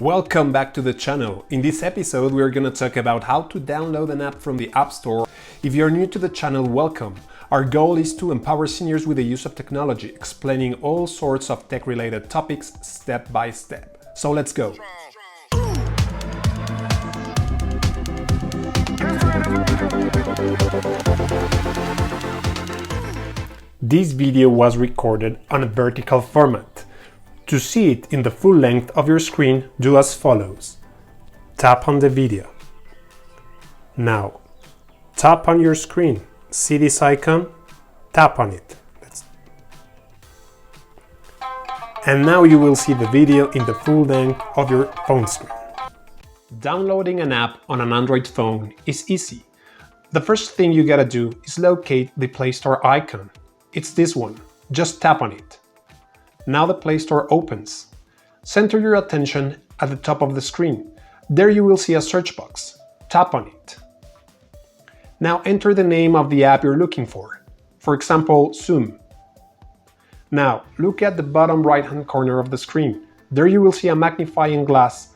Welcome back to the channel. In this episode, we're going to talk about how to download an app from the App Store. If you're new to the channel, welcome. Our goal is to empower seniors with the use of technology, explaining all sorts of tech-related topics step by step. So let's go. This video was recorded on a vertical format. To see it in the full length of your screen, do as follows. Tap on the video. Now, tap on your screen. See this icon? Tap on it. And now you will see the video in the full length of your phone screen. Downloading an app on an Android phone is easy. The first thing you gotta do is locate the Play Store icon. It's this one. Just tap on it. Now the Play Store opens. Center your attention at the top of the screen. There you will see a search box. Tap on it. Now enter the name of the app you're looking for. For example, Zoom. Now look at the bottom right-hand corner of the screen. There you will see a magnifying glass.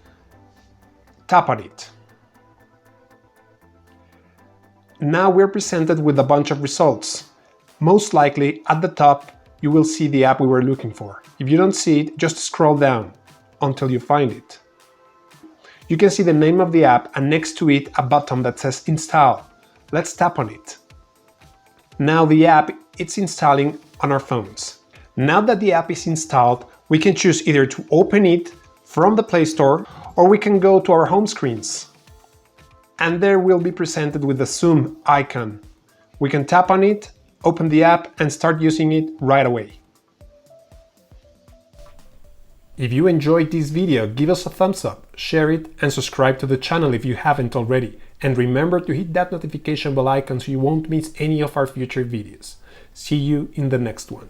Tap on it. Now we're presented with a bunch of results. Most likely at the top you will see the app we were looking for. If you don't see it, just scroll down until you find it. You can see the name of the app and next to it a button that says Install. Let's tap on it. Now the app is installing on our phones. Now that the app is installed, we can choose either to open it from the Play Store or we can go to our home screens. And there we'll be presented with the Zoom icon. We can tap on it, open the app and start using it right away. If you enjoyed this video, give us a thumbs up, share it and subscribe to the channel if you haven't already. And remember to hit that notification bell icon so you won't miss any of our future videos. See you in the next one.